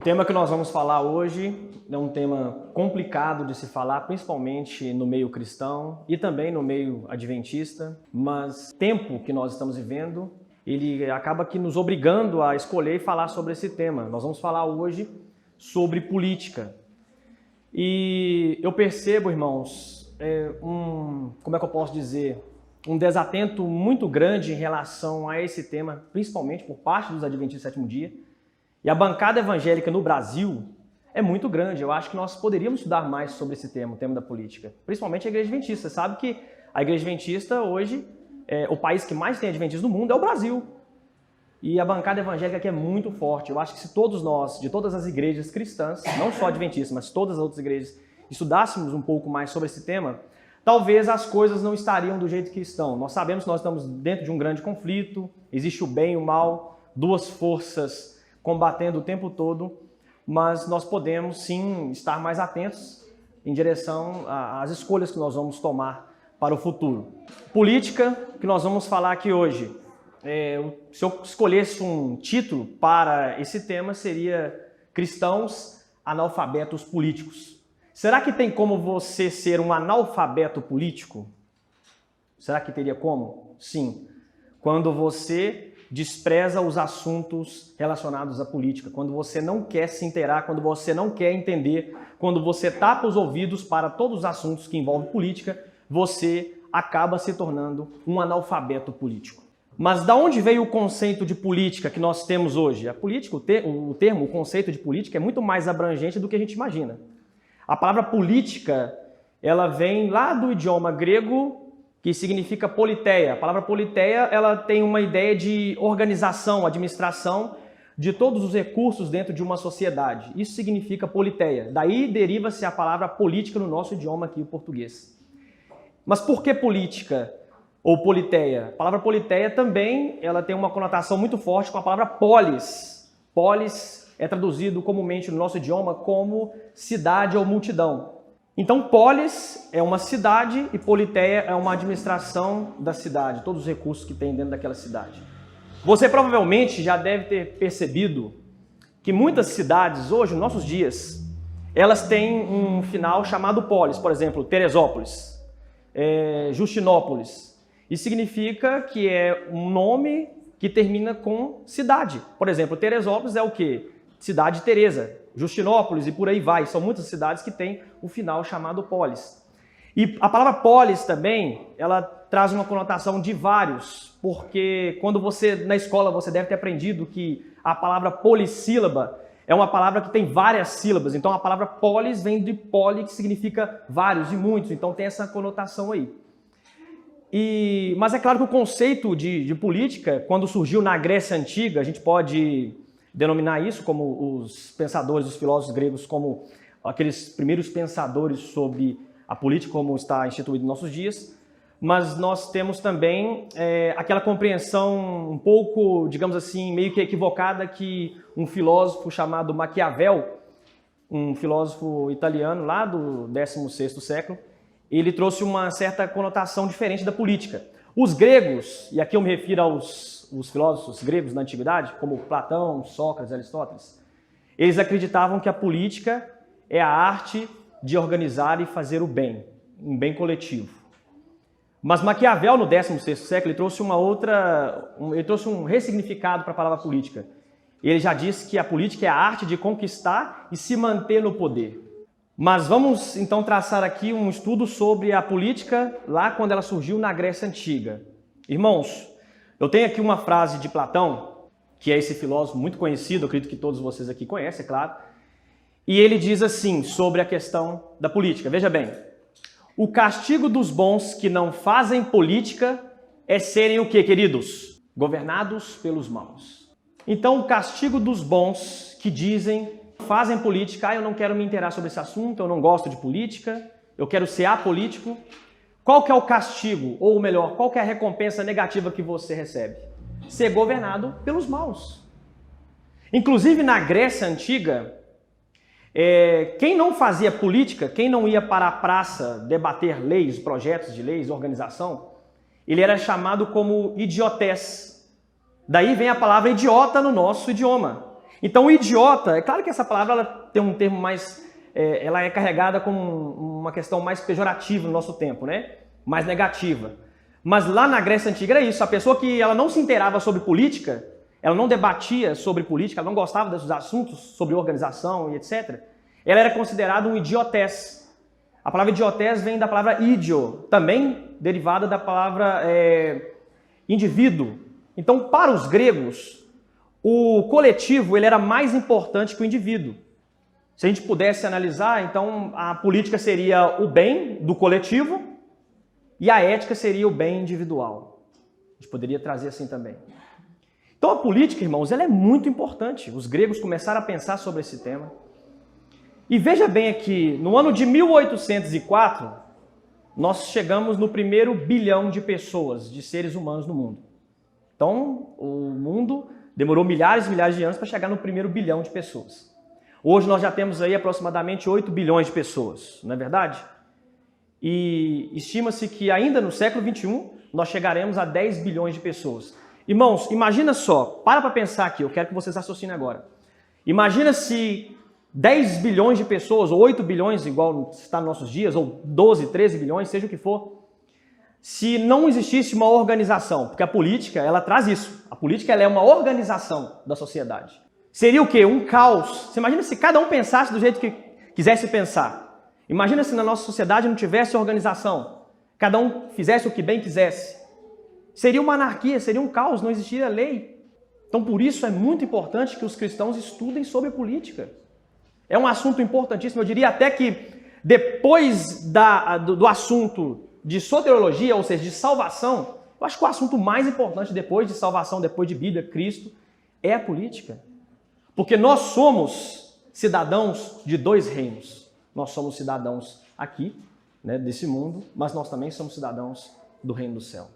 O tema que nós vamos falar hoje é um tema complicado de se falar, principalmente no meio cristão e também no meio adventista, mas o tempo que nós estamos vivendo, ele acaba que nos obrigando a escolher e falar sobre esse tema. Nós vamos falar hoje sobre política. E eu percebo, irmãos, como é que eu posso dizer, um desatento muito grande em relação a esse tema, principalmente por parte dos adventistas do sétimo dia. E a bancada evangélica no Brasil é muito grande. Eu acho que nós poderíamos estudar mais sobre esse tema, o tema da política. Principalmente a Igreja Adventista. Sabe que a Igreja Adventista hoje, o país que mais tem adventistas no mundo é o Brasil. E a bancada evangélica aqui é muito forte. Eu acho que se todos nós, de todas as igrejas cristãs, não só adventistas, mas todas as outras igrejas, estudássemos um pouco mais sobre esse tema, talvez as coisas não estariam do jeito que estão. Nós sabemos que nós estamos dentro de um grande conflito, existe o bem e o mal, duas forças combatendo o tempo todo, mas nós podemos sim estar mais atentos em direção às escolhas que nós vamos tomar para o futuro. Política, que nós vamos falar aqui hoje. Se eu escolhesse um título para esse tema, seria Cristãos Analfabetos Políticos. Será que tem como você ser um analfabeto político? Será que teria como? Sim. Quando você despreza os assuntos relacionados à política, quando você não quer se inteirar, quando você não quer entender, quando você tapa os ouvidos para todos os assuntos que envolvem política, você acaba se tornando um analfabeto político. Mas da onde veio o conceito de política que nós temos hoje? A política, o conceito de política é muito mais abrangente do que a gente imagina. A palavra política, ela vem lá do idioma grego, que significa politeia. A palavra politeia, ela tem uma ideia de organização, administração de todos os recursos dentro de uma sociedade. Isso significa politeia. Daí deriva-se a palavra política no nosso idioma aqui, o português. Mas por que política ou politeia? A palavra politeia também ela tem uma conotação muito forte com a palavra polis. Polis é traduzido comumente no nosso idioma como cidade ou multidão. Então, polis é uma cidade e politeia é uma administração da cidade, todos os recursos que tem dentro daquela cidade. Você provavelmente já deve ter percebido que muitas cidades hoje, nos nossos dias, elas têm um final chamado polis. Por exemplo, Teresópolis, Justinópolis. Isso significa que é um nome que termina com cidade. Por exemplo, Teresópolis é o quê? Cidade Teresa. Justinópolis e por aí vai. São muitas cidades que têm o final chamado polis. E a palavra polis também, ela traz uma conotação de vários, porque quando na escola você deve ter aprendido que a palavra polissílaba é uma palavra que tem várias sílabas. Então a palavra polis vem de poli, que significa vários e muitos. Então tem essa conotação aí. Mas é claro que o conceito de política, quando surgiu na Grécia Antiga, a gente pode denominar isso como os pensadores, os filósofos gregos, como aqueles primeiros pensadores sobre a política como está instituído em nossos dias, mas nós temos também aquela compreensão um pouco, digamos assim, meio que equivocada que um filósofo chamado Maquiavel, um filósofo italiano lá do 16º século, ele trouxe uma certa conotação diferente da política. Os gregos, e aqui eu me refiro aos filósofos gregos da antiguidade, como Platão, Sócrates, Aristóteles, eles acreditavam que a política é a arte de organizar e fazer o bem, um bem coletivo. Mas Maquiavel, no 16º século, ele trouxe um ressignificado para a palavra política. Ele já disse que a política é a arte de conquistar e se manter no poder. Mas vamos então traçar aqui um estudo sobre a política lá quando ela surgiu na Grécia Antiga. Irmãos, eu tenho aqui uma frase de Platão, que é esse filósofo muito conhecido, eu acredito que todos vocês aqui conhecem, é claro. E ele diz assim sobre a questão da política. Veja bem, o castigo dos bons que não fazem política é serem o quê, queridos? Governados pelos maus. Então, o castigo dos bons que fazem política, eu não quero me inteirar sobre esse assunto, eu não gosto de política, eu quero ser apolítico. Qual que é o castigo, ou melhor, qual que é a recompensa negativa que você recebe? Ser governado pelos maus. Inclusive na Grécia Antiga, quem não fazia política, quem não ia para a praça debater leis, projetos de leis, organização, ele era chamado como idiotés. Daí vem a palavra idiota no nosso idioma. Então, o idiota, é claro que essa palavra ela tem um termo mais, ela é carregada com uma questão mais pejorativa no nosso tempo, né? Mais negativa. Mas lá na Grécia Antiga era isso, a pessoa que ela não se inteirava sobre política, ela não debatia sobre política, ela não gostava desses assuntos sobre organização e etc., ela era considerada um idiotés. A palavra idiotés vem da palavra idio, também derivada da palavra indivíduo. Então, para os gregos, o coletivo ele era mais importante que o indivíduo. Se a gente pudesse analisar, então a política seria o bem do coletivo e a ética seria o bem individual. A gente poderia trazer assim também. Então a política, irmãos, ela é muito importante. Os gregos começaram a pensar sobre esse tema. E veja bem aqui, no ano de 1804, nós chegamos no primeiro bilhão de pessoas, de seres humanos no mundo. Então, o mundo demorou milhares e milhares de anos para chegar no primeiro bilhão de pessoas. Hoje nós já temos aí aproximadamente 8 bilhões de pessoas, não é verdade? E estima-se que ainda no século XXI nós chegaremos a 10 bilhões de pessoas. Irmãos, imagina só, para pensar aqui, eu quero que vocês raciocinem agora. Imagina se 10 bilhões de pessoas, ou 8 bilhões, igual está nos nossos dias, ou 12, 13 bilhões, seja o que for, se não existisse uma organização, porque a política, ela traz isso. A política ela é uma organização da sociedade. Seria o quê? Um caos. Você imagina se cada um pensasse do jeito que quisesse pensar. Imagina se na nossa sociedade não tivesse organização. Cada um fizesse o que bem quisesse. Seria uma anarquia, seria um caos, não existiria lei. Então, por isso é muito importante que os cristãos estudem sobre política. É um assunto importantíssimo. Eu diria até que depois do assunto de soteriologia, ou seja, de salvação, eu acho que o assunto mais importante depois de salvação, depois de Bíblia, Cristo, é a política. Porque nós somos cidadãos de dois reinos. Nós somos cidadãos aqui, né, desse mundo, mas nós também somos cidadãos do reino do céu.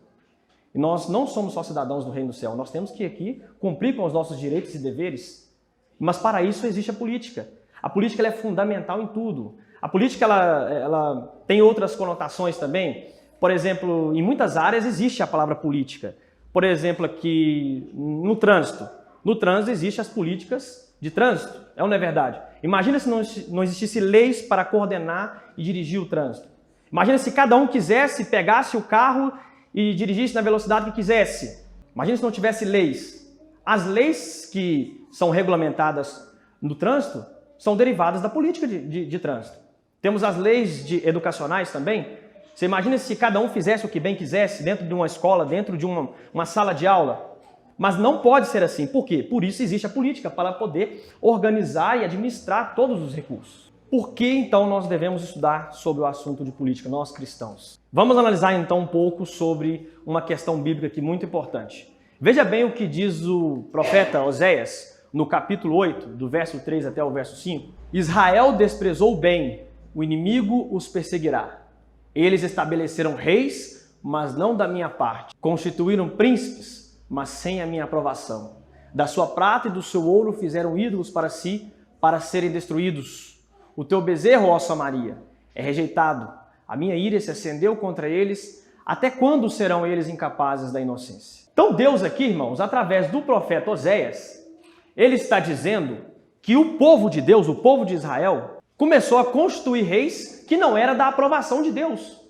E nós não somos só cidadãos do reino do céu, nós temos que aqui cumprir com os nossos direitos e deveres, mas para isso existe a política. A política ela é fundamental em tudo. A política ela tem outras conotações também. Por exemplo, em muitas áreas existe a palavra política. Por exemplo, aqui no trânsito. No trânsito existem as políticas de trânsito, é ou não é verdade? Imagina se não existisse leis para coordenar e dirigir o trânsito. Imagina se cada um pegasse o carro e dirigisse na velocidade que quisesse. Imagina se não tivesse leis. As leis que são regulamentadas no trânsito são derivadas da política de trânsito. Temos as leis educacionais também. Você imagina se cada um fizesse o que bem quisesse dentro de uma escola, dentro de uma sala de aula. Mas não pode ser assim. Por quê? Por isso existe a política, para poder organizar e administrar todos os recursos. Por que então nós devemos estudar sobre o assunto de política, nós cristãos? Vamos analisar então um pouco sobre uma questão bíblica aqui muito importante. Veja bem o que diz o profeta Oséias, no capítulo 8, do verso 3 até o verso 5. Israel desprezou o bem, o inimigo os perseguirá. Eles estabeleceram reis, mas não da minha parte. Constituíram príncipes, mas sem a minha aprovação. Da sua prata e do seu ouro fizeram ídolos para si, para serem destruídos. O teu bezerro, ó Samaria, é rejeitado. A minha ira se acendeu contra eles. Até quando serão eles incapazes da inocência? Então Deus aqui, irmãos, através do profeta Oséias, ele está dizendo que o povo de Deus, o povo de Israel, começou a constituir reis que não era da aprovação de Deus.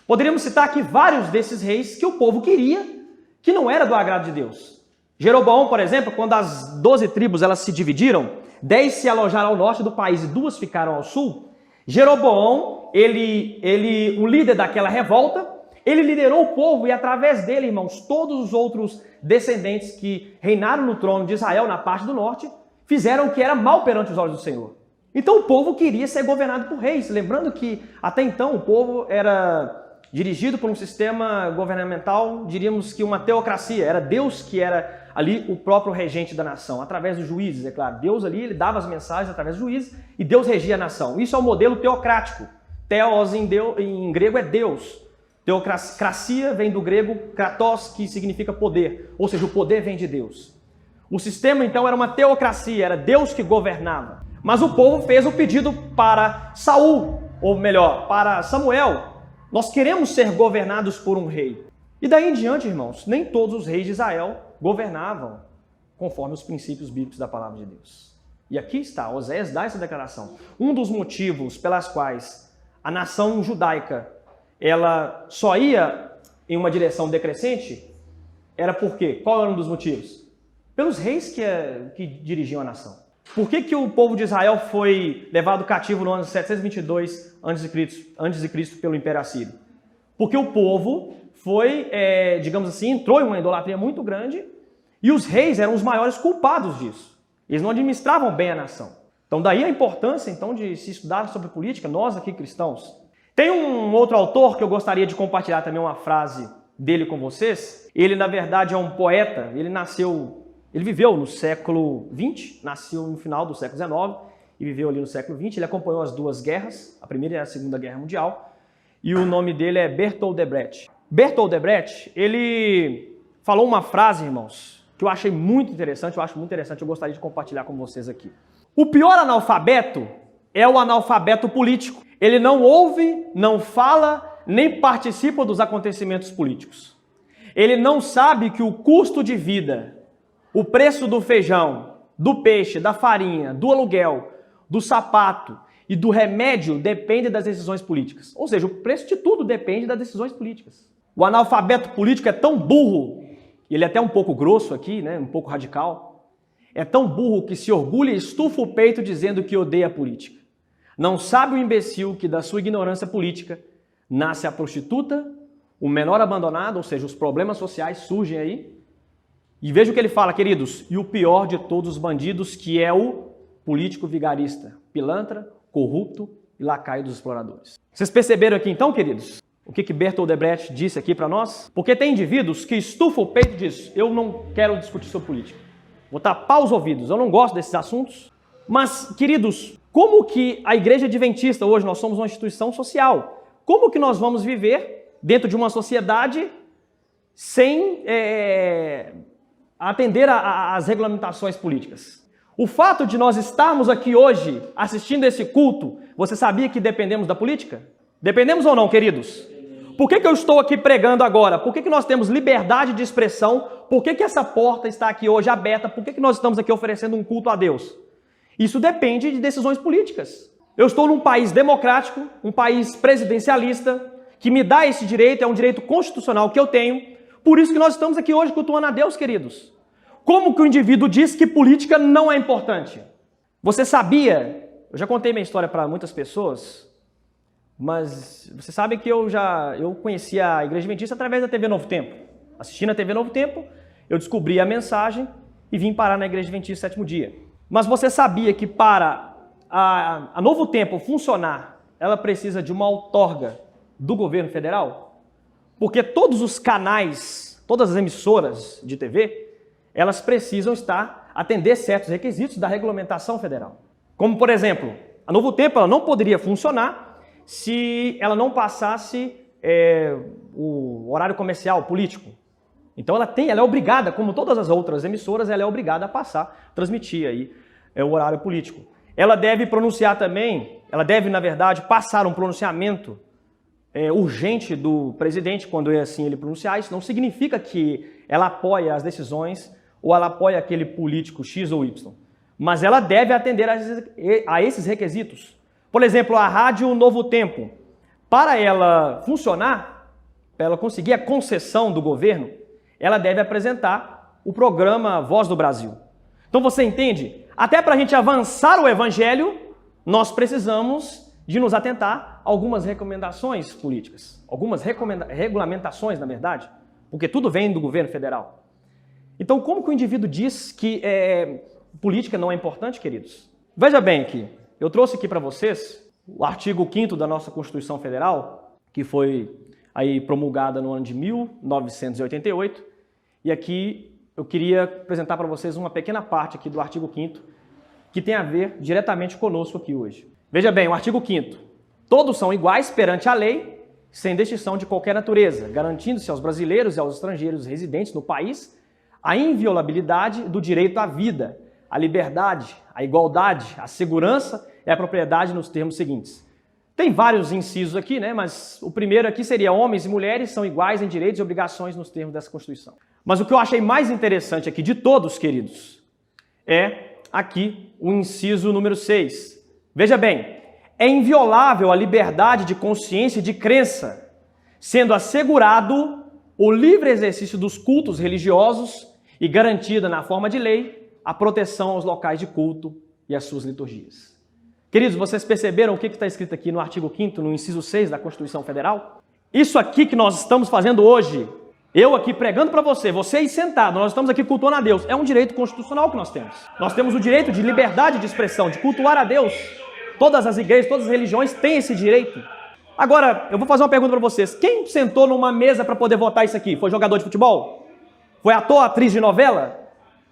Poderíamos citar aqui vários desses reis que o povo queria, que não era do agrado de Deus. Jeroboão, por exemplo, quando as 12 tribos elas se dividiram, 10 se alojaram ao norte do país e 2 ficaram ao sul. Jeroboão, o líder daquela revolta, ele liderou o povo e através dele, irmãos, todos os outros descendentes que reinaram no trono de Israel na parte do norte, fizeram o que era mal perante os olhos do Senhor. Então o povo queria ser governado por reis. Lembrando que até então o povo era dirigido por um sistema governamental, diríamos que uma teocracia. Era Deus que era ali o próprio regente da nação, através dos juízes, é claro. Deus ali ele dava as mensagens através dos juízes e Deus regia a nação. Isso é o modelo teocrático. Theos em grego é Deus. Teocracia vem do grego kratos, que significa poder, ou seja, o poder vem de Deus. O sistema então era uma teocracia, era Deus que governava. Mas o povo fez o pedido para Saul, ou melhor, para Samuel. Nós queremos ser governados por um rei. E daí em diante, irmãos, nem todos os reis de Israel governavam conforme os princípios bíblicos da palavra de Deus. E aqui está, Oséias dá essa declaração. Um dos motivos pelas quais a nação judaica ela só ia em uma direção decrescente era por quê? Qual era um dos motivos? Pelos reis que dirigiam a nação. Por que o povo de Israel foi levado cativo no ano 722 a.C. pelo Império Assírio? Porque o povo foi, digamos assim, entrou em uma idolatria muito grande e os reis eram os maiores culpados disso. Eles não administravam bem a nação. Então daí a importância então, de se estudar sobre política, nós aqui cristãos. Tem um outro autor que eu gostaria de compartilhar também uma frase dele com vocês. Ele, na verdade, é um poeta. Ele viveu no século XX, nasceu no final do século XIX e viveu ali no século XX. Ele acompanhou as duas guerras, a Primeira e a Segunda Guerra Mundial. E o nome dele é Bertolt Brecht. Bertolt Brecht, ele falou uma frase, irmãos, que eu achei muito interessante, eu gostaria de compartilhar com vocês aqui. O pior analfabeto é o analfabeto político. Ele não ouve, não fala, nem participa dos acontecimentos políticos. Ele não sabe que o custo de vida, o preço do feijão, do peixe, da farinha, do aluguel, do sapato e do remédio depende das decisões políticas. Ou seja, o preço de tudo depende das decisões políticas. O analfabeto político é tão burro, e ele é até um pouco grosso aqui, né, um pouco radical, é tão burro que se orgulha e estufa o peito dizendo que odeia a política. Não sabe o imbecil que da sua ignorância política nasce a prostituta, o menor abandonado, ou seja, os problemas sociais surgem aí. E veja o que ele fala, queridos, e o pior de todos os bandidos, que é o político vigarista, pilantra, corrupto e lacaio dos exploradores. Vocês perceberam aqui então, queridos, o que Bertolt Brecht disse aqui para nós? Porque tem indivíduos que estufam o peito e dizem, eu não quero discutir sobre política. Vou tapar os ouvidos, eu não gosto desses assuntos. Mas, queridos, como que a Igreja Adventista, hoje nós somos uma instituição social, como que nós vamos viver dentro de uma sociedade sem atender às regulamentações políticas? O fato de nós estarmos aqui hoje assistindo esse culto, você sabia que dependemos da política? Dependemos ou não, queridos? Por que eu estou aqui pregando agora? Por que nós temos liberdade de expressão? Por que essa porta está aqui hoje aberta? Por que nós estamos aqui oferecendo um culto a Deus? Isso depende de decisões políticas. Eu estou num país democrático, um país presidencialista, que me dá esse direito, é um direito constitucional que eu tenho. Por isso que nós estamos aqui hoje cultuando a Deus, queridos. Como que o indivíduo diz que política não é importante? Você sabia, eu já contei minha história para muitas pessoas, mas você sabe que eu conhecia a Igreja Adventista através da TV Novo Tempo. Assistindo a TV Novo Tempo, eu descobri a mensagem e vim parar na Igreja Adventista Sétimo Dia. Mas você sabia que para a Novo Tempo funcionar, ela precisa de uma outorga do governo federal? Porque todos os canais, todas as emissoras de TV, elas precisam atender certos requisitos da regulamentação federal. Como, por exemplo, a Novo Tempo ela não poderia funcionar se ela não passasse o horário comercial, político. Então ela é obrigada, como todas as outras emissoras, ela é obrigada a transmitir aí o horário político. Ela deve pronunciar também, ela deve, na verdade, passar um pronunciamento urgente do presidente, quando assim ele pronunciar. Isso não significa que ela apoia as decisões ou ela apoia aquele político X ou Y. Mas ela deve atender a esses requisitos. Por exemplo, a Rádio Novo Tempo, para ela funcionar, para ela conseguir a concessão do governo, ela deve apresentar o programa Voz do Brasil. Então você entende? Até para a gente avançar o evangelho, nós precisamos de nos atentar a algumas recomendações políticas, algumas regulamentações, na verdade, porque tudo vem do governo federal. Então, como que o indivíduo diz que política não é importante, queridos? Veja bem aqui, eu trouxe aqui para vocês o artigo 5º da nossa Constituição Federal, que foi aí promulgada no ano de 1988, e aqui eu queria apresentar para vocês uma pequena parte aqui do artigo 5º, que tem a ver diretamente conosco aqui hoje. Veja bem, o artigo 5º. Todos são iguais perante a lei, sem distinção de qualquer natureza, garantindo-se aos brasileiros e aos estrangeiros residentes no país a inviolabilidade do direito à vida, à liberdade, à igualdade, à segurança e à propriedade nos termos seguintes. Tem vários incisos aqui, né? Mas o primeiro aqui seria homens e mulheres são iguais em direitos e obrigações nos termos dessa Constituição. Mas o que eu achei mais interessante aqui de todos, queridos, é aqui o inciso número 6. Veja bem, é inviolável a liberdade de consciência e de crença, sendo assegurado o livre exercício dos cultos religiosos e garantida na forma de lei a proteção aos locais de culto e às suas liturgias. Queridos, vocês perceberam o que está escrito aqui no artigo 5º, no inciso 6 da Constituição Federal? Isso aqui que nós estamos fazendo hoje, eu aqui pregando para você aí sentado, nós estamos aqui cultuando a Deus, é um direito constitucional que nós temos. Nós temos o direito de liberdade de expressão, de cultuar a Deus. Todas as igrejas, todas as religiões têm esse direito. Agora, eu vou fazer uma pergunta para vocês. Quem sentou numa mesa para poder votar isso aqui? Foi jogador de futebol? Foi ator, atriz de novela?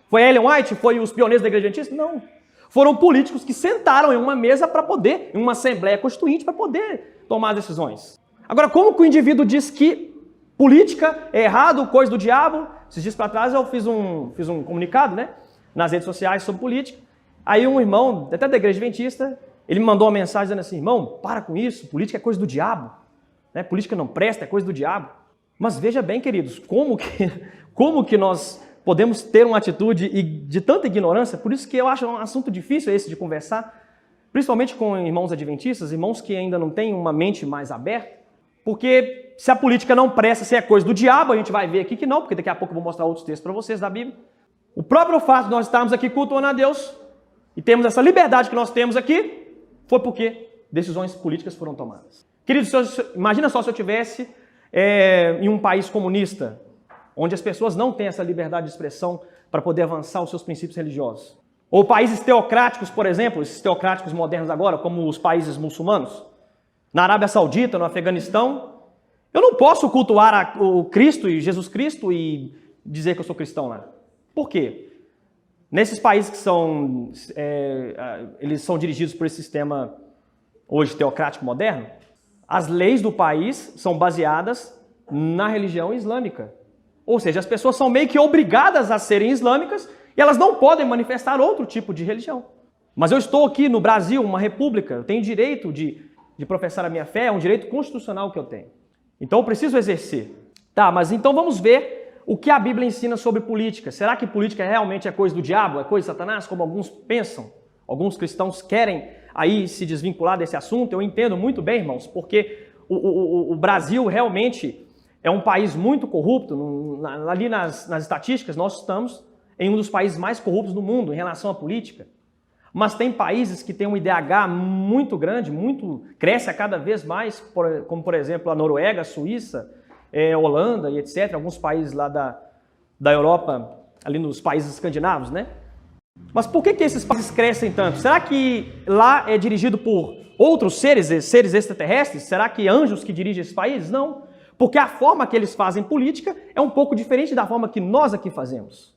Foi Ellen White? Foi os pioneiros da Igreja Adventista? Não. Foram políticos que sentaram em uma mesa para poder, em uma assembleia constituinte, para poder tomar decisões. Agora, como que o indivíduo diz que política é errado, coisa do diabo? Esses dias para trás eu fiz um comunicado, né, nas redes sociais sobre política. Aí um irmão, até da Igreja Adventista, ele me mandou uma mensagem dizendo assim: irmão, para com isso, política é coisa do diabo, né? Política não presta, é coisa do diabo. Mas veja bem, queridos, como que nós podemos ter uma atitude de tanta ignorância? Por isso que eu acho um assunto difícil esse de conversar, principalmente com irmãos adventistas, irmãos que ainda não têm uma mente mais aberta, porque se a política não presta, se é coisa do diabo, a gente vai ver aqui que não, porque daqui a pouco eu vou mostrar outros textos para vocês da Bíblia. O próprio fato de nós estarmos aqui cultuando a Deus e temos essa liberdade que nós temos aqui, foi porque decisões políticas foram tomadas. Queridos, imagina só se eu estivesse em um país comunista, onde as pessoas não têm essa liberdade de expressão para poder avançar os seus princípios religiosos. Ou países teocráticos, por exemplo, esses teocráticos modernos agora, como os países muçulmanos. Na Arábia Saudita, no Afeganistão, eu não posso cultuar o Cristo e Jesus Cristo e dizer que eu sou cristão lá. Por quê? Nesses países que eles são dirigidos por esse sistema hoje teocrático moderno, as leis do país são baseadas na religião islâmica. Ou seja, as pessoas são meio que obrigadas a serem islâmicas e elas não podem manifestar outro tipo de religião. Mas eu estou aqui no Brasil, uma república, eu tenho direito de professar a minha fé, é um direito constitucional que eu tenho. Então eu preciso exercer. Tá, mas então vamos ver o que a Bíblia ensina sobre política. Será que política realmente é coisa do diabo, é coisa de Satanás, como alguns pensam? Alguns cristãos querem aí se desvincular desse assunto. Eu entendo muito bem, irmãos, porque o Brasil realmente é um país muito corrupto. Ali nas estatísticas, nós estamos em um dos países mais corruptos do mundo em relação à política. Mas tem países que têm um IDH muito grande, cresce a cada vez mais, como por exemplo a Noruega, a Suíça, Holanda e etc., alguns países lá da Europa, ali nos países escandinavos, né? Mas por que esses países crescem tanto? Será que lá é dirigido por outros seres extraterrestres? Será que anjos que dirigem esses países? Não. Porque a forma que eles fazem política é um pouco diferente da forma que nós aqui fazemos.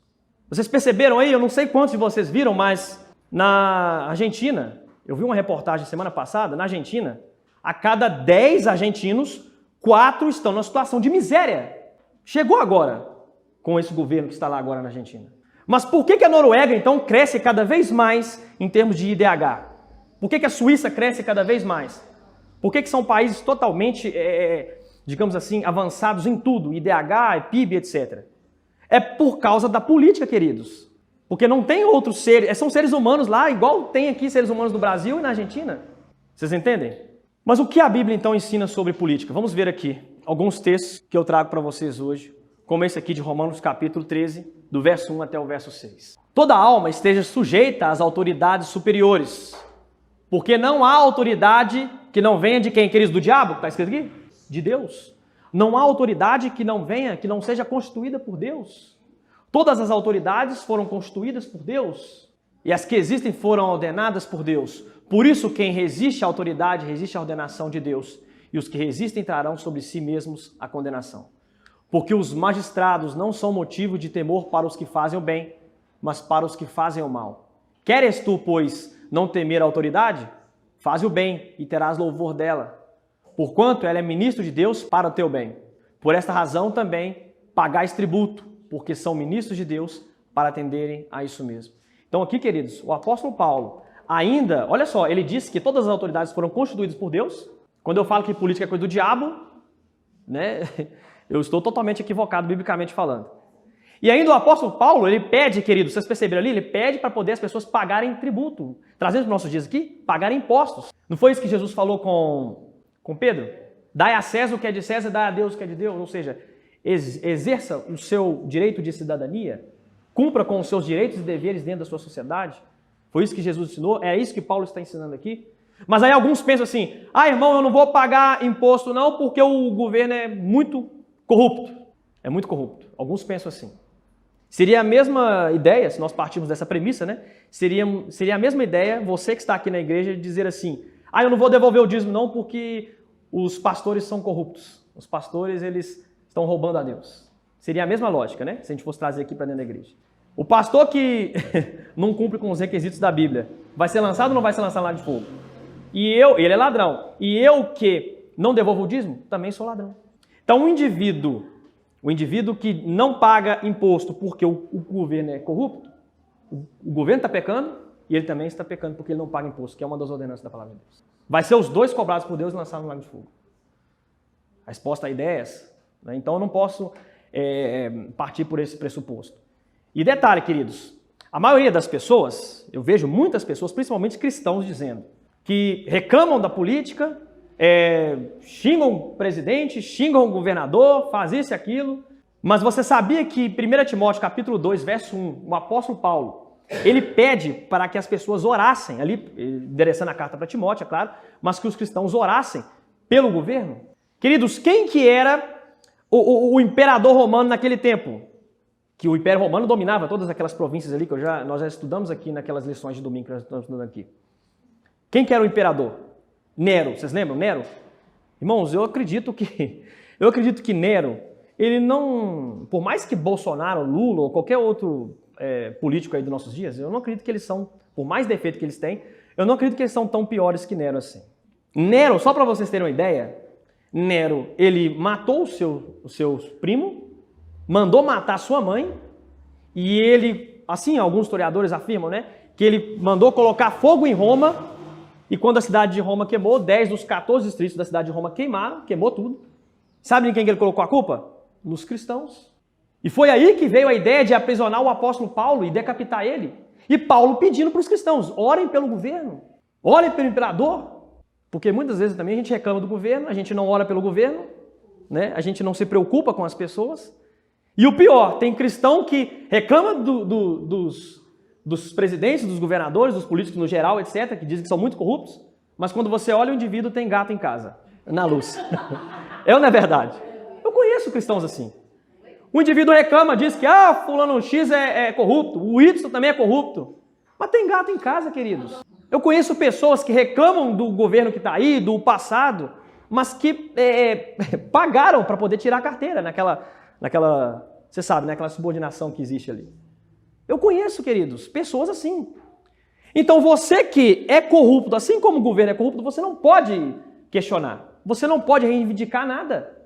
Vocês perceberam aí, eu não sei quantos de vocês viram, mas na Argentina, eu vi uma reportagem semana passada, na Argentina, a cada 10 argentinos, 4 estão numa situação de miséria. Chegou agora com esse governo que está lá agora na Argentina. Mas por que a Noruega, então, cresce cada vez mais em termos de IDH? Por que a Suíça cresce cada vez mais? Por que são países totalmente, digamos assim, avançados em tudo, IDH, PIB, etc. É por causa da política, queridos. Porque não tem outros seres, são seres humanos lá, igual tem aqui seres humanos no Brasil e na Argentina. Vocês entendem? Mas o que a Bíblia então ensina sobre política? Vamos ver aqui alguns textos que eu trago para vocês hoje, como esse aqui de Romanos capítulo 13, do verso 1 até o verso 6. Toda alma esteja sujeita às autoridades superiores, porque não há autoridade que não venha de quem, queridos? Do diabo, que está escrito aqui? De Deus. Não há autoridade que não venha, que não seja constituída por Deus. Todas as autoridades foram constituídas por Deus, e as que existem foram ordenadas por Deus. Por isso, quem resiste à autoridade, resiste à ordenação de Deus, e os que resistem trarão sobre si mesmos a condenação. Porque os magistrados não são motivo de temor para os que fazem o bem, mas para os que fazem o mal. Queres tu, pois, não temer a autoridade? Faze o bem e terás louvor dela, porquanto ela é ministro de Deus para o teu bem. Por esta razão também pagais tributo, porque são ministros de Deus para atenderem a isso mesmo. Então aqui, queridos, o apóstolo Paulo ainda, olha só, ele disse que todas as autoridades foram constituídas por Deus. Quando eu falo que política é coisa do diabo, né, eu estou totalmente equivocado biblicamente falando. E ainda o apóstolo Paulo, ele pede, queridos, vocês perceberam ali? Ele pede para poder as pessoas pagarem tributo. Trazendo para os nossos dias aqui, pagarem impostos. Não foi isso que Jesus falou com Pedro? Dai a César o que é de César, dai a Deus o que é de Deus. Ou seja, exerça o seu direito de cidadania, cumpra com os seus direitos e deveres dentro da sua sociedade. Foi isso que Jesus ensinou, é isso que Paulo está ensinando aqui. Mas aí alguns pensam assim, irmão, eu não vou pagar imposto não porque o governo é muito corrupto. É muito corrupto. Alguns pensam assim. Seria a mesma ideia, se nós partirmos dessa premissa, né? Seria a mesma ideia, você que está aqui na igreja, dizer assim, eu não vou devolver o dízimo não porque os pastores são corruptos. Os pastores, eles estão roubando a Deus. Seria a mesma lógica, né? Se a gente fosse trazer aqui para dentro da igreja. O pastor que não cumpre com os requisitos da Bíblia, vai ser lançado ou não vai ser lançado lá de fogo? Ele é ladrão. E eu que não devolvo o dízimo, também sou ladrão. Então o indivíduo que não paga imposto porque o governo é corrupto, o governo está pecando e ele também está pecando porque ele não paga imposto, que é uma das ordenanças da palavra de Deus. Vai ser os dois cobrados por Deus e lançados no lago de fogo. A resposta à ideia é essa. Né? Então eu não posso partir por esse pressuposto. E detalhe, queridos, a maioria das pessoas, eu vejo muitas pessoas, principalmente cristãos, dizendo que reclamam da política, xingam o presidente, xingam o governador, faz isso e aquilo. Mas você sabia que 1 Timóteo capítulo 2, verso 1, o apóstolo Paulo, ele pede para que as pessoas orassem, ali endereçando a carta para Timóteo, é claro, mas que os cristãos orassem pelo governo? Queridos, quem que era o imperador romano naquele tempo? Que o Império Romano dominava todas aquelas províncias ali que nós já estudamos aqui naquelas lições de domingo que nós estamos estudando aqui. Quem que era o imperador? Nero, vocês lembram? Nero? Irmãos, eu acredito que Nero, ele não, por mais que Bolsonaro, Lula ou qualquer outro político aí dos nossos dias, eu não acredito que eles são, por mais defeito que eles têm, eu não acredito que eles são tão piores que Nero assim. Nero, só para vocês terem uma ideia, Nero, ele matou o seu primo, mandou matar sua mãe, e ele, assim, alguns historiadores afirmam, né, que ele mandou colocar fogo em Roma, e quando a cidade de Roma queimou, 10 dos 14 distritos da cidade de Roma queimaram, queimou tudo. Sabe em quem que ele colocou a culpa? Nos cristãos. E foi aí que veio a ideia de aprisionar o apóstolo Paulo e decapitar ele. E Paulo pedindo para os cristãos, orem pelo governo, orem pelo imperador, porque muitas vezes também a gente reclama do governo, a gente não ora pelo governo, né? A gente não se preocupa com as pessoas. E o pior, tem cristão que reclama dos presidentes, dos governadores, dos políticos no geral, etc., que dizem que são muito corruptos, mas quando você olha o indivíduo tem gato em casa, na luz. É ou não é verdade? Eu conheço cristãos assim. O indivíduo reclama, diz que fulano X é corrupto, o Y também é corrupto, mas tem gato em casa, queridos. Eu conheço pessoas que reclamam do governo que está aí, do passado, mas que pagaram para poder tirar a carteira naquela, você sabe, naquela subordinação que existe ali. Eu conheço, queridos, pessoas assim. Então você que é corrupto, assim como o governo é corrupto, você não pode questionar. Você não pode reivindicar nada.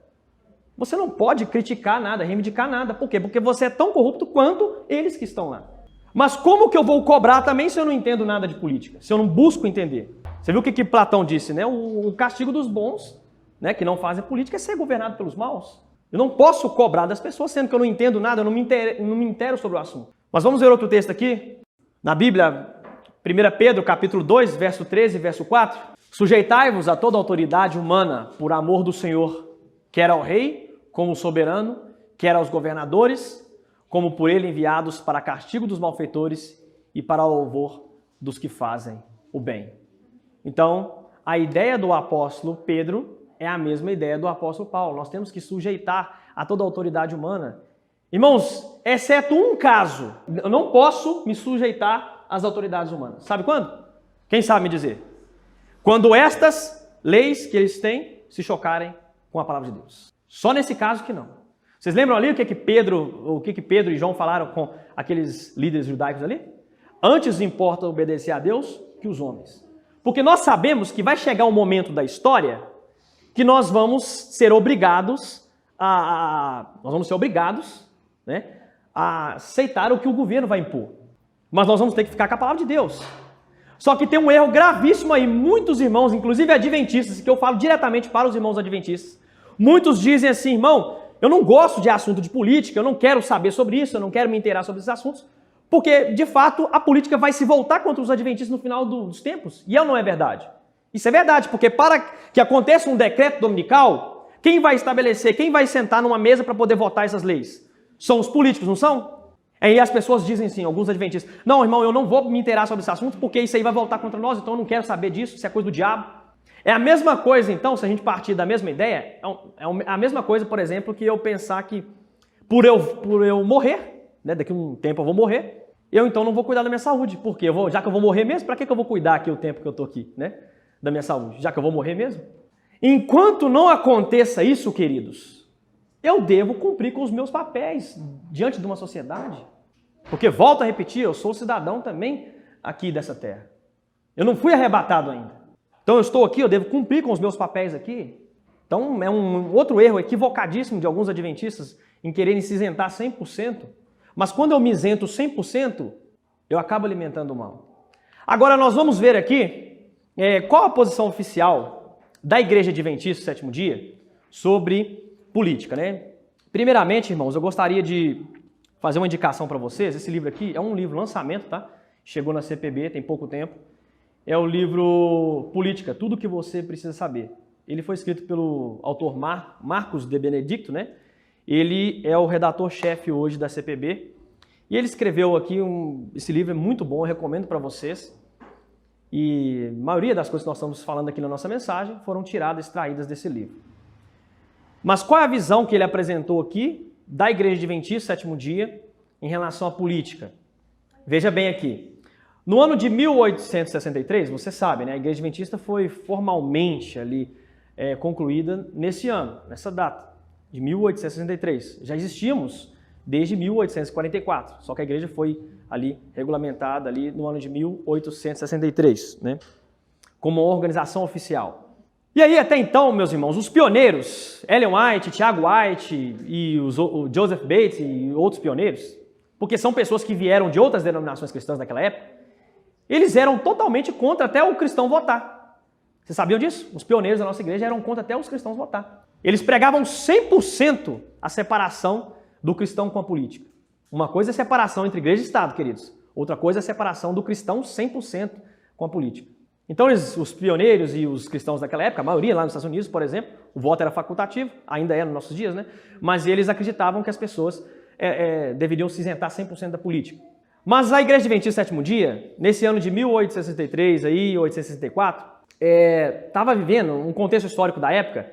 Você não pode criticar nada, reivindicar nada. Por quê? Porque você é tão corrupto quanto eles que estão lá. Mas como que eu vou cobrar também se eu não entendo nada de política? Se eu não busco entender? Você viu o que Platão disse, né? O castigo dos bons, né, que não fazem política, é ser governado pelos maus. Eu não posso cobrar das pessoas, sendo que eu não entendo nada, eu não me intero sobre o assunto. Mas vamos ver outro texto aqui. Na Bíblia, 1 Pedro, capítulo 2, verso 13 e verso 4. Sujeitai-vos a toda autoridade humana por amor do Senhor, quer ao rei, como soberano, quer aos governadores, como por ele enviados para castigo dos malfeitores e para o louvor dos que fazem o bem. Então, a ideia do apóstolo Pedro é a mesma ideia do apóstolo Paulo. Nós temos que sujeitar a toda autoridade humana. Irmãos, exceto um caso, eu não posso me sujeitar às autoridades humanas. Sabe quando? Quem sabe me dizer? Quando estas leis que eles têm se chocarem com a palavra de Deus. Só nesse caso que não. Vocês lembram ali o que Pedro e João falaram com aqueles líderes judaicos ali? Antes importa obedecer a Deus que os homens. Porque nós sabemos que vai chegar um momento da história que nós vamos ser obrigados né, a aceitar o que o governo vai impor. Mas nós vamos ter que ficar com a palavra de Deus. Só que tem um erro gravíssimo aí. Muitos irmãos, inclusive adventistas, que eu falo diretamente para os irmãos adventistas, muitos dizem assim, irmão, Eu não gosto de assunto de política, eu não quero saber sobre isso, eu não quero me inteirar sobre esses assuntos, porque, de fato, a política vai se voltar contra os adventistas no final dos tempos. E não é verdade. Isso é verdade, porque para que aconteça um decreto dominical, quem vai estabelecer, quem vai sentar numa mesa para poder votar essas leis? São os políticos, não são? Aí as pessoas dizem assim, alguns adventistas, não, irmão, eu não vou me inteirar sobre esse assunto porque isso aí vai voltar contra nós, então eu não quero saber disso, isso é coisa do diabo. É a mesma coisa, então, se a gente partir da mesma ideia, é a mesma coisa, por exemplo, que eu pensar que por eu morrer, né, daqui a um tempo eu vou morrer, eu então não vou cuidar da minha saúde, porque já que eu vou morrer mesmo, para que eu vou cuidar aqui o tempo que eu estou aqui, né, da minha saúde, já que eu vou morrer mesmo? Enquanto não aconteça isso, queridos, eu devo cumprir com os meus papéis diante de uma sociedade. Porque, volto a repetir, eu sou cidadão também aqui dessa terra. Eu não fui arrebatado ainda. Então eu estou aqui, eu devo cumprir com os meus papéis aqui. Então é um outro erro equivocadíssimo de alguns adventistas em quererem se isentar 100%. Mas quando eu me isento 100%, eu acabo alimentando o mal. Agora nós vamos ver aqui qual a posição oficial da Igreja Adventista do Sétimo Dia sobre política, né? Primeiramente, irmãos, eu gostaria de fazer uma indicação para vocês. Esse livro aqui é um livro lançamento, tá? Chegou na CPB, tem pouco tempo. É o livro Política, Tudo o que Você Precisa Saber. Ele foi escrito pelo autor Marcos de Benedicto, né? Ele é o redator-chefe hoje da CPB. E ele escreveu aqui, esse livro é muito bom, eu recomendo para vocês. E a maioria das coisas que nós estamos falando aqui na nossa mensagem foram tiradas, extraídas desse livro. Mas qual é a visão que ele apresentou aqui da Igreja Adventista Sétimo Dia em relação à política? Veja bem aqui. No ano de 1863, você sabe, né, a Igreja Adventista foi formalmente ali concluída nesse ano, nessa data, de 1863. Já existíamos desde 1844, só que a igreja foi ali regulamentada ali no ano de 1863, né, como uma organização oficial. E aí, até então, meus irmãos, os pioneiros, Ellen White, Tiago White e o Joseph Bates e outros pioneiros, porque são pessoas que vieram de outras denominações cristãs naquela época, eles eram totalmente contra até o cristão votar. Vocês sabiam disso? Os pioneiros da nossa igreja eram contra até os cristãos votar. Eles pregavam 100% a separação do cristão com a política. Uma coisa é separação entre igreja e Estado, queridos. Outra coisa é a separação do cristão 100% com a política. Então, os pioneiros e os cristãos daquela época, a maioria lá nos Estados Unidos, por exemplo, o voto era facultativo, ainda é nos nossos dias, né? Mas eles acreditavam que as pessoas deveriam se isentar 100% da política. Mas a Igreja Adventista Sétimo Dia, nesse ano de 1863, aí, 1864, estava vivendo um contexto histórico da época.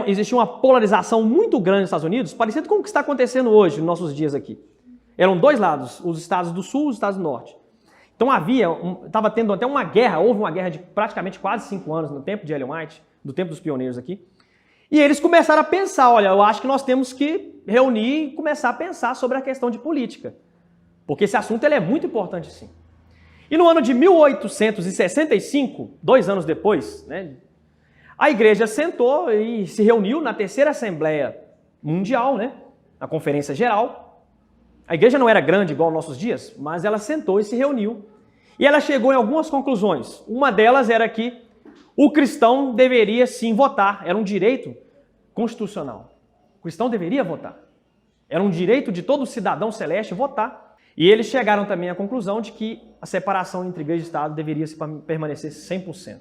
Existia uma polarização muito grande nos Estados Unidos, parecido com o que está acontecendo hoje, nos nossos dias aqui. Eram dois lados, os estados do sul e os estados do norte. Então estava tendo até uma guerra, houve uma guerra de praticamente quase 5 anos, no tempo de Ellen White, do tempo dos pioneiros aqui. E eles começaram a pensar, olha, eu acho que nós temos que reunir e começar a pensar sobre a questão de política. Porque esse assunto ele é muito importante, sim. E no ano de 1865, 2 anos depois, né, a igreja sentou e se reuniu na terceira Assembleia Mundial, né, na Conferência Geral. A igreja não era grande igual aos nossos dias, mas ela sentou e se reuniu. E ela chegou em algumas conclusões. Uma delas era que o cristão deveria sim votar, era um direito constitucional. O cristão deveria votar. Era um direito de todo cidadão celeste votar. E eles chegaram também à conclusão de que a separação entre igreja e Estado deveria permanecer 100%.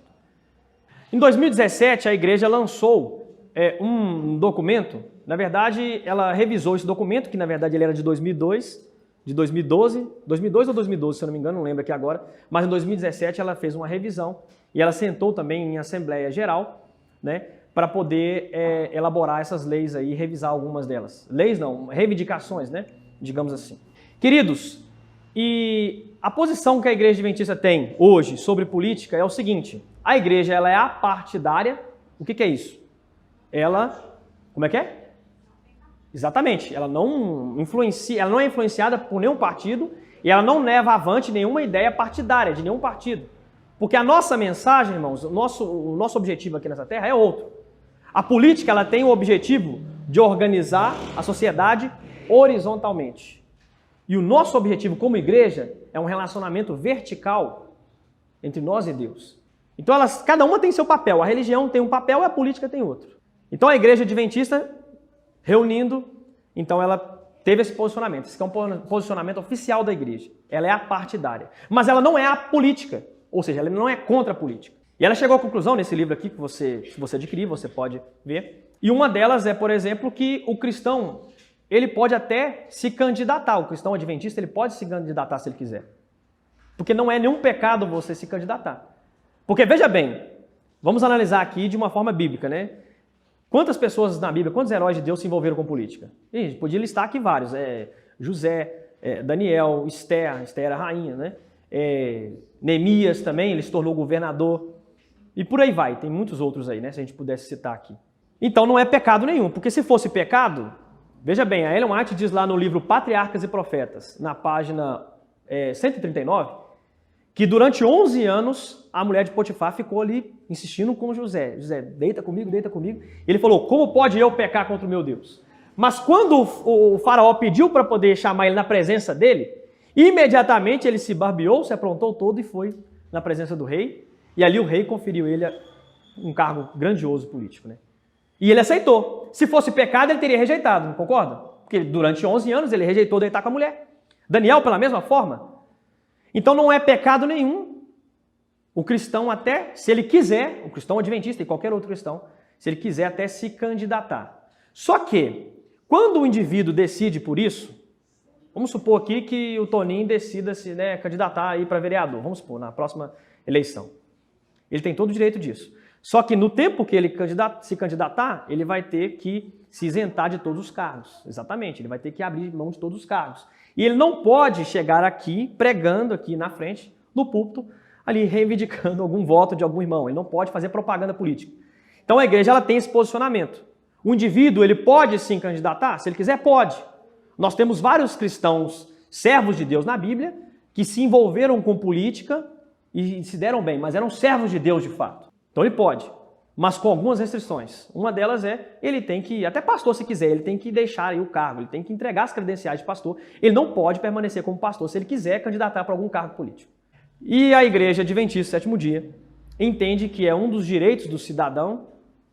Em 2017, a igreja lançou um documento. Na verdade, ela revisou esse documento, que na verdade ele era de 2002, de 2012 ou 2012, se eu não me engano, não lembro aqui agora, mas em 2017 ela fez uma revisão e ela sentou também em Assembleia Geral, né, para poder elaborar essas leis aí, revisar algumas delas. Leis não, reivindicações, né, digamos assim. Queridos, e a posição que a Igreja Adventista tem hoje sobre política é o seguinte: a igreja ela é apartidária. O que é isso? Como é que é? Exatamente, ela não é influenciada por nenhum partido e ela não leva avante nenhuma ideia partidária de nenhum partido. Porque a nossa mensagem, irmãos, o nosso objetivo aqui nessa terra é outro. A política ela tem o objetivo de organizar a sociedade horizontalmente. E o nosso objetivo como igreja é um relacionamento vertical entre nós e Deus. Então cada uma tem seu papel. A religião tem um papel e a política tem outro. Então a Igreja Adventista reunindo, então ela teve esse posicionamento. Esse é um posicionamento oficial da igreja. Ela é apartidária. Mas ela não é apolítica, ou seja, ela não é contra a política. E ela chegou à conclusão nesse livro aqui, que se você adquirir, você pode ver. E uma delas é, por exemplo, que o cristão, ele pode até se candidatar. O cristão adventista, ele pode se candidatar se ele quiser. Porque não é nenhum pecado você se candidatar. Porque, veja bem, vamos analisar aqui de uma forma bíblica, né? Quantas pessoas na Bíblia, quantos heróis de Deus se envolveram com política? E a gente podia listar aqui vários. José, Daniel, Esther era rainha, né? Neemias também, ele se tornou governador. E por aí vai, tem muitos outros aí, né? Se a gente pudesse citar aqui. Então não é pecado nenhum, porque se fosse pecado, veja bem, a Ellen White diz lá no livro Patriarcas e Profetas, na página 139, que durante 11 anos a mulher de Potifar ficou ali insistindo com José. José, deita comigo, deita comigo. Ele falou, como pode eu pecar contra o meu Deus? Mas quando o faraó pediu para poder chamar ele na presença dele, imediatamente ele se barbeou, se aprontou todo e foi na presença do rei. E ali o rei conferiu ele um cargo grandioso político, né? E ele aceitou. Se fosse pecado, ele teria rejeitado, não concorda? Porque durante 11 anos ele rejeitou deitar com a mulher. Daniel, pela mesma forma. Então não é pecado nenhum o cristão até, se ele quiser, o cristão adventista e qualquer outro cristão, se ele quiser até se candidatar. Só que, quando o indivíduo decide por isso, vamos supor aqui que o Toninho decida se candidatar aí para vereador, vamos supor, na próxima eleição. Ele tem todo o direito disso. Só que no tempo que ele se candidatar, ele vai ter que se isentar de todos os cargos. Exatamente, ele vai ter que abrir mão de todos os cargos. E ele não pode chegar aqui, pregando aqui na frente, no púlpito, ali reivindicando algum voto de algum irmão. Ele não pode fazer propaganda política. Então a igreja ela tem esse posicionamento. O indivíduo ele pode sim candidatar? Se ele quiser, pode. Nós temos vários cristãos, servos de Deus na Bíblia, que se envolveram com política e se deram bem, mas eram servos de Deus de fato. Então ele pode, mas com algumas restrições. Uma delas é, ele tem que, até pastor se quiser, ele tem que deixar aí o cargo, ele tem que entregar as credenciais de pastor, ele não pode permanecer como pastor se ele quiser candidatar para algum cargo político. E a Igreja Adventista Sétimo Dia entende que é um dos direitos do cidadão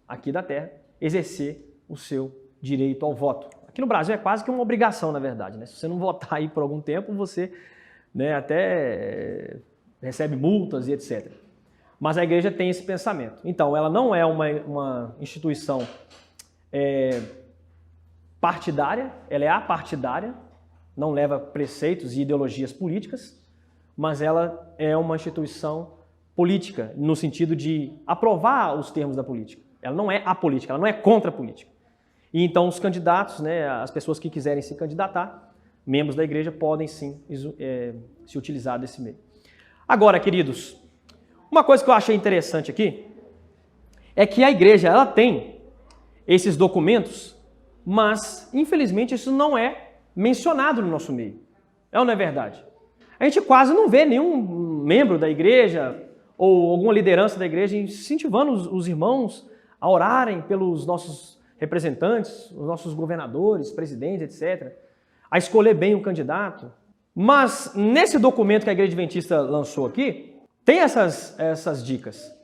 aqui da terra exercer o seu direito ao voto. Aqui no Brasil é quase que uma obrigação, na verdade, né? Se você não votar aí por algum tempo, você até recebe multas e etc. Mas a igreja tem esse pensamento. Então, ela não é uma instituição partidária, ela é apartidária, não leva preceitos e ideologias políticas, mas ela é uma instituição política, no sentido de aprovar os termos da política. Ela não é apolítica, ela não é contra a política. E então os candidatos, as pessoas que quiserem se candidatar, membros da igreja, podem sim se utilizar desse meio. Agora, queridos, uma coisa que eu achei interessante aqui é que a igreja ela tem esses documentos, mas infelizmente isso não é mencionado no nosso meio. É ou não é verdade? A gente quase não vê nenhum membro da igreja ou alguma liderança da igreja incentivando os irmãos a orarem pelos nossos representantes, os nossos governadores, presidentes, etc., a escolher bem o candidato. Mas nesse documento que a Igreja Adventista lançou aqui, tem essas dicas.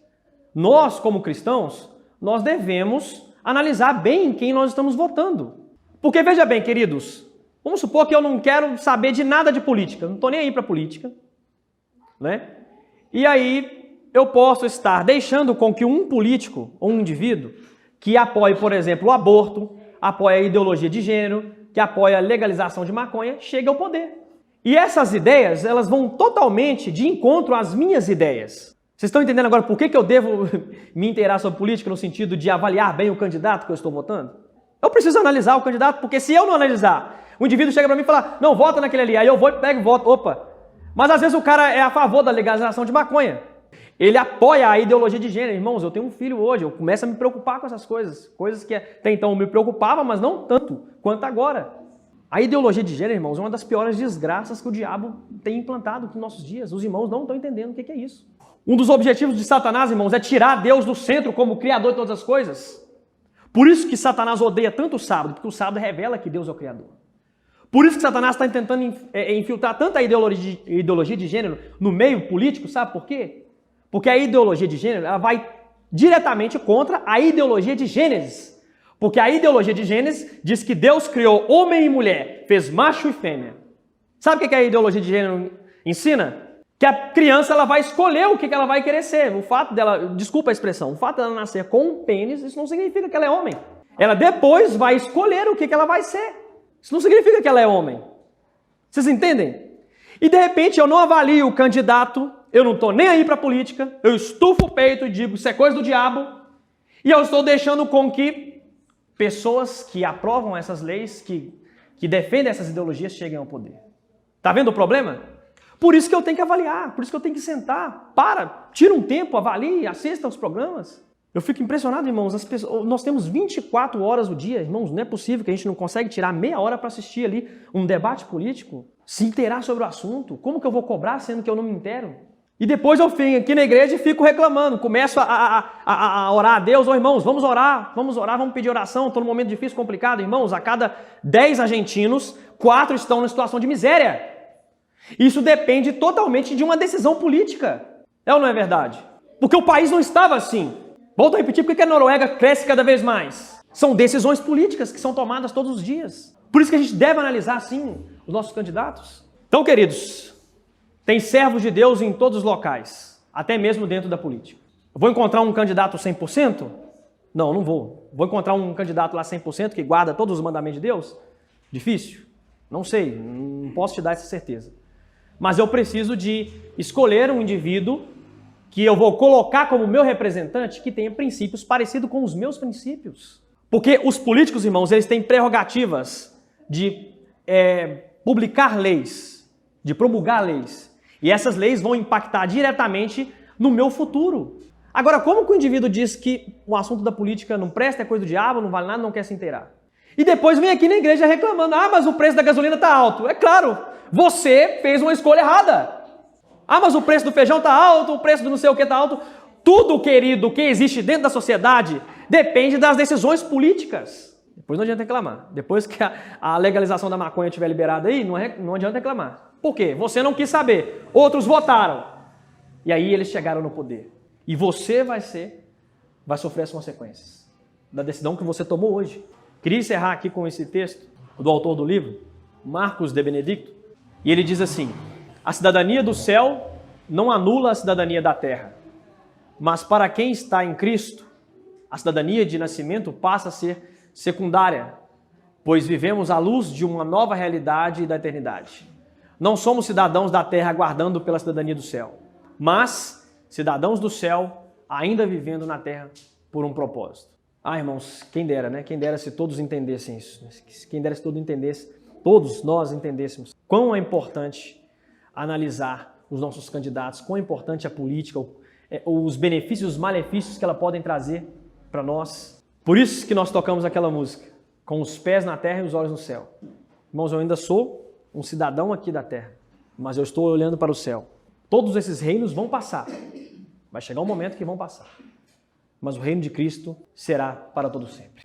Nós, como cristãos, nós devemos analisar bem quem nós estamos votando. Porque, veja bem, queridos, vamos supor que eu não quero saber de nada de política, não estou nem aí para política, né? E aí eu posso estar deixando com que um político ou um indivíduo que apoie, por exemplo, o aborto, apoie a ideologia de gênero, que apoie a legalização de maconha, chegue ao poder. E essas ideias, elas vão totalmente de encontro às minhas ideias. Vocês estão entendendo agora por que eu devo me inteirar sobre política no sentido de avaliar bem o candidato que eu estou votando? Eu preciso analisar o candidato, porque se eu não analisar, o indivíduo chega para mim e fala, não, vota naquele ali, aí eu vou e pego e voto, opa. Mas às vezes o cara é a favor da legalização de maconha. Ele apoia a ideologia de gênero. Irmãos, eu tenho um filho hoje, eu começo a me preocupar com essas coisas. Coisas que até então me preocupavam, mas não tanto quanto agora. A ideologia de gênero, irmãos, é uma das piores desgraças que o diabo tem implantado nos nossos dias. Os irmãos não estão entendendo o que é isso. Um dos objetivos de Satanás, irmãos, é tirar Deus do centro como criador de todas as coisas. Por isso que Satanás odeia tanto o sábado, porque o sábado revela que Deus é o criador. Por isso que Satanás está tentando infiltrar tanta ideologia de gênero no meio político, sabe por quê? Porque a ideologia de gênero ela vai diretamente contra a ideologia de Gênesis. Porque a ideologia de Gênesis diz que Deus criou homem e mulher, fez macho e fêmea. Sabe o que a ideologia de gênero ensina? Que a criança ela vai escolher o que ela vai querer ser. O fato dela, desculpa a expressão, o fato dela nascer com um pênis, isso não significa que ela é homem. Ela depois vai escolher o que ela vai ser. Isso não significa que ela é homem. Vocês entendem? E de repente eu não avalio o candidato, eu não estou nem aí para a política, eu estufo o peito e digo isso é coisa do diabo, e eu estou deixando com que pessoas que aprovam essas leis, que defendem essas ideologias, cheguem ao poder. Tá vendo o problema? Por isso que eu tenho que avaliar, por isso que eu tenho que sentar, tira um tempo, avalie, assista aos programas. Eu fico impressionado, irmãos, nós temos 24 horas no dia, irmãos, não é possível que a gente não consegue tirar meia hora para assistir ali um debate político, se inteirar sobre o assunto. Como que eu vou cobrar sendo que eu não me inteiro? E depois eu venho aqui na igreja e fico reclamando, começo a orar a Deus, irmãos, vamos orar, vamos pedir oração, estou num momento difícil, complicado, irmãos, a cada 10 argentinos, 4 estão na situação de miséria. Isso depende totalmente de uma decisão política, é ou não é verdade? Porque o país não estava assim. Volto a repetir, por que a Noruega cresce cada vez mais? São decisões políticas que são tomadas todos os dias. Por isso que a gente deve analisar, sim, os nossos candidatos. Então, queridos, tem servos de Deus em todos os locais, até mesmo dentro da política. Eu vou encontrar um candidato 100%? Não, não vou. Vou encontrar um candidato lá 100% que guarda todos os mandamentos de Deus? Difícil? Não sei, não posso te dar essa certeza. Mas eu preciso de escolher um indivíduo que eu vou colocar como meu representante que tenha princípios parecidos com os meus princípios. Porque os políticos, irmãos, eles têm prerrogativas de publicar leis, de promulgar leis. E essas leis vão impactar diretamente no meu futuro. Agora, como que o indivíduo diz que o assunto da política não presta, é coisa do diabo, não vale nada, não quer se inteirar? E depois vem aqui na igreja reclamando, mas o preço da gasolina está alto. É claro, você fez uma escolha errada. Mas o preço do feijão está alto, o preço do não sei o que está alto. Tudo, querido, que existe dentro da sociedade depende das decisões políticas. Depois não adianta reclamar. Depois que a legalização da maconha estiver liberada aí, não adianta reclamar. Por quê? Você não quis saber. Outros votaram. E aí eles chegaram no poder. E você vai sofrer as consequências da decisão que você tomou hoje. Queria encerrar aqui com esse texto do autor do livro, Marcos de Benedicto, e ele diz assim: a cidadania do céu não anula a cidadania da terra, mas para quem está em Cristo, a cidadania de nascimento passa a ser secundária, pois vivemos à luz de uma nova realidade e da eternidade. Não somos cidadãos da terra aguardando pela cidadania do céu, mas cidadãos do céu ainda vivendo na terra por um propósito. Irmãos, quem dera, né? Quem dera se todos entendessem isso. Quem dera se todos nós entendêssemos quão é importante analisar os nossos candidatos, quão é importante a política, os benefícios e os malefícios que ela podem trazer para nós. Por isso que nós tocamos aquela música, com os pés na terra e os olhos no céu. Irmãos, eu ainda sou um cidadão aqui da terra, mas eu estou olhando para o céu. Todos esses reinos vão passar. Vai chegar um momento que vão passar. Mas o reino de Cristo será para todo sempre.